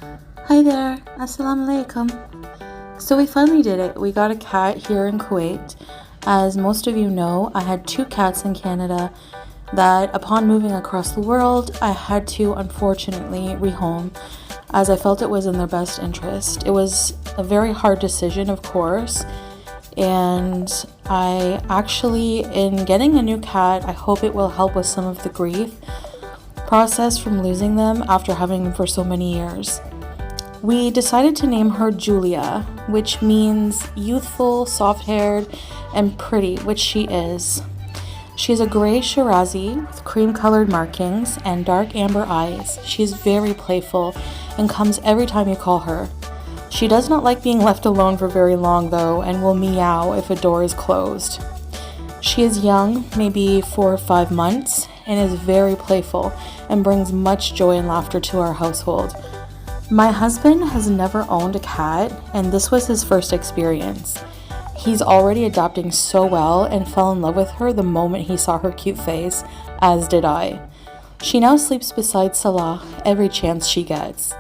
Hi there, Assalamu alaikum. So we finally did it. We got a cat here in Kuwait. As most of you know, I had 2 cats in Canada that upon moving across the world, I had to unfortunately rehome as I felt it was in their best interest. It was a very hard decision, of course, and I actually, in getting a new cat, I hope it will help with some of the grief process from losing them after having them for so many years. We decided to name her Julia, which means youthful, soft-haired, and pretty, which she is. She is a gray Shirazi with cream-colored markings and dark amber eyes. She is very playful and comes every time you call her. She does not like being left alone for very long though, and will meow if a door is closed. She is young, maybe 4 or 5 months, and is very playful and brings much joy and laughter to our household. My husband has never owned a cat, and this was his first experience. He's already adapting so well and fell in love with her the moment he saw her cute face, as did I. She now sleeps beside Salah every chance she gets.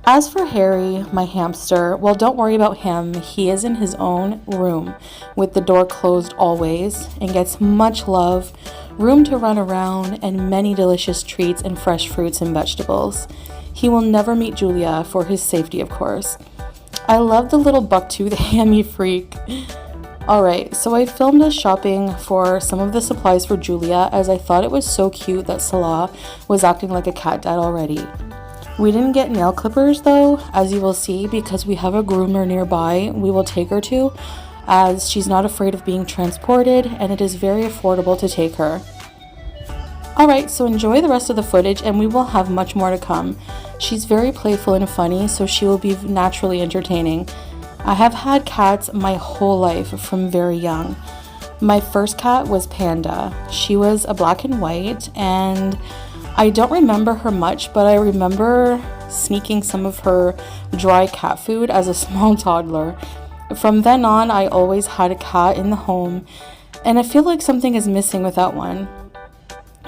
As for Harry, my hamster, well, don't worry about him. He is in his own room with the door closed always and gets much love, room to run around, and many delicious treats and fresh fruits and vegetables. He will never meet Julia for his safety, of course. I love the little bucktooth hammy freak. Alright, so I filmed us shopping for some of the supplies for Julia as I thought it was so cute that Salah was acting like a cat dad already. We didn't get nail clippers though, as you will see, because we have a groomer nearby we will take her to, as she's not afraid of being transported and it is very affordable to take her. Alright, so enjoy the rest of the footage and we will have much more to come. She's very playful and funny, so she will be naturally entertaining. I have had cats my whole life from very young. My first cat was Panda. She was a black and white, and I don't remember her much, but I remember sneaking some of her dry cat food as a small toddler. From then on, I always had a cat in the home, and I feel like something is missing without one.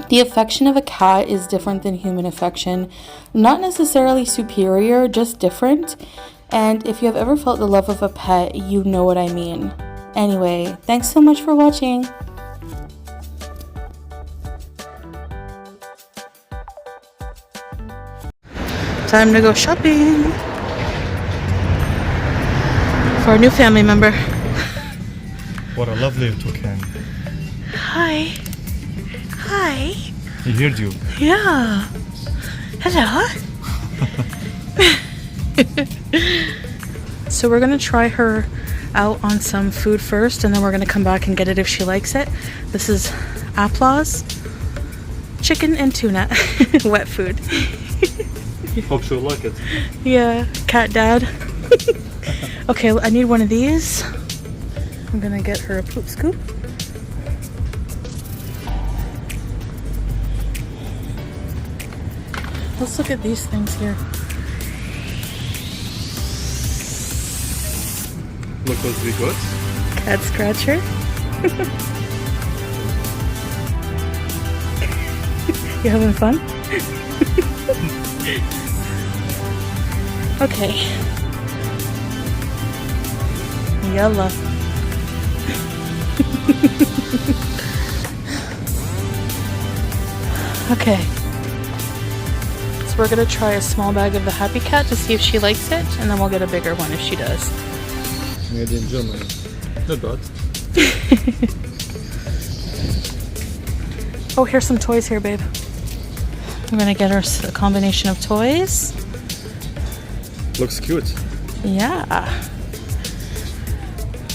The affection of a cat is different than human affection, not necessarily superior, just different. And if you have ever felt the love of a pet, you know what I mean. Anyway, thanks so much for watching. Time to go shopping for a new family member. What a lovely toucan. Hi. Hi. He heard you. Yeah. Hello. So we're gonna try her out on some food first, and then we're gonna come back and get it if she likes it. This is ALSultan chicken and tuna wet food. Hope she'll like it. Yeah, cat dad. Okay, I need one of these. I'm gonna get her a poop scoop. Let's look at these things here. Look what we got. Cat scratcher. You having fun? Okay. Yalla. Okay. So we're gonna try a small bag of the Happy Cat to see if she likes it, and then we'll get a bigger one if she does. Made in Germany. Not bad. Oh, here's some toys here, babe. I'm gonna get her a combination of toys. Looks cute. Yeah.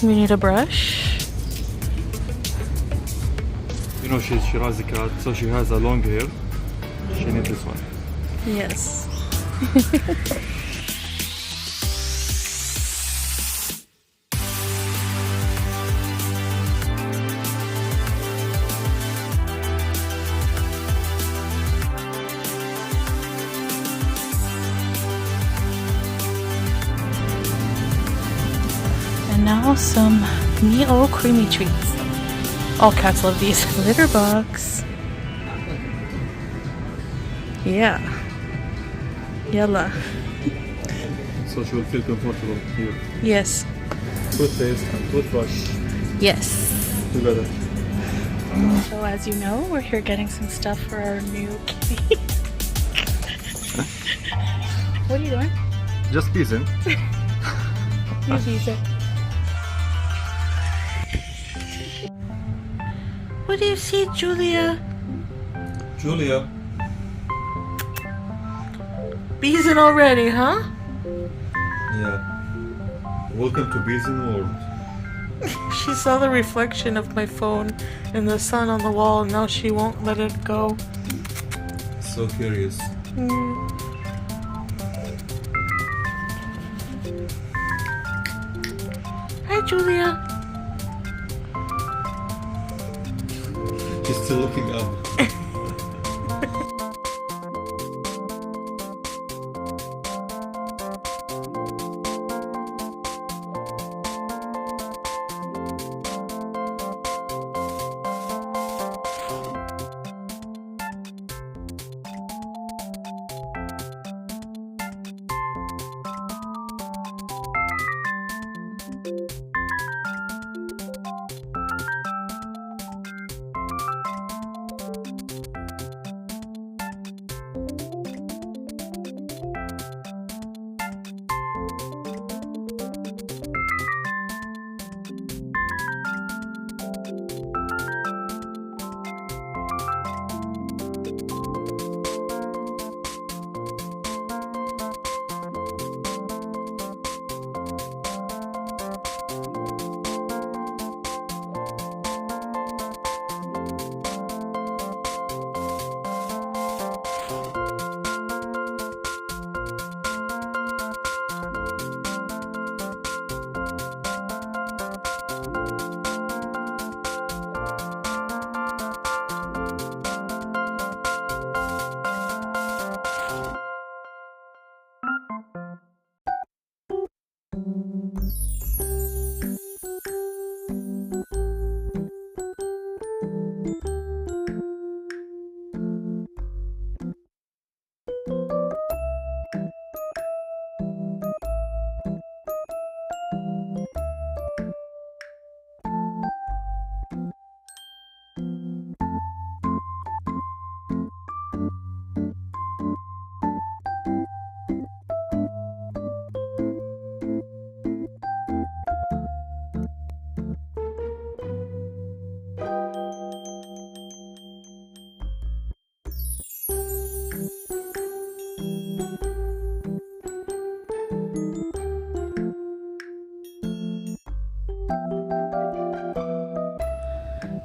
We need a brush. You know she's Shirazi cat, so she has a long hair. She needs this one. Yes. And now some Neo creamy treats. All cats love these. Litter box. Yeah. Yalla. so she will feel comfortable here. Yes. Toothpaste and toothbrush Yes. together. So as you know, we're here getting some stuff for our new kitty. What are you doing? Just peasing. You tease it. What do you see, Julia? Julia. Beezing already, huh? Yeah. Welcome to Beeson World. She saw the reflection of my phone in the sun on the wall, and now she won't let it go. So curious. Hi, Julia. She's still looking up.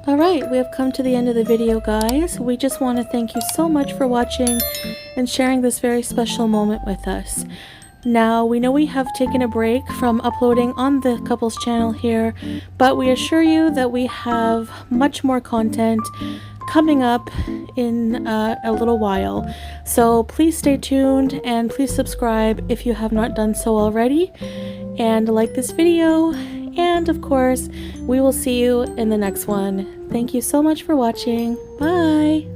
Alright, we have come to the end of the video, guys. We just want to thank you so much for watching and sharing this very special moment with us. Now, we know we have taken a break from uploading on the couples channel here, but we assure you that we have much more content coming up in a little while. So please stay tuned and please subscribe if you have not done so already, and like this video, and of course we will see you in the next one. Thank you so much for watching. Bye.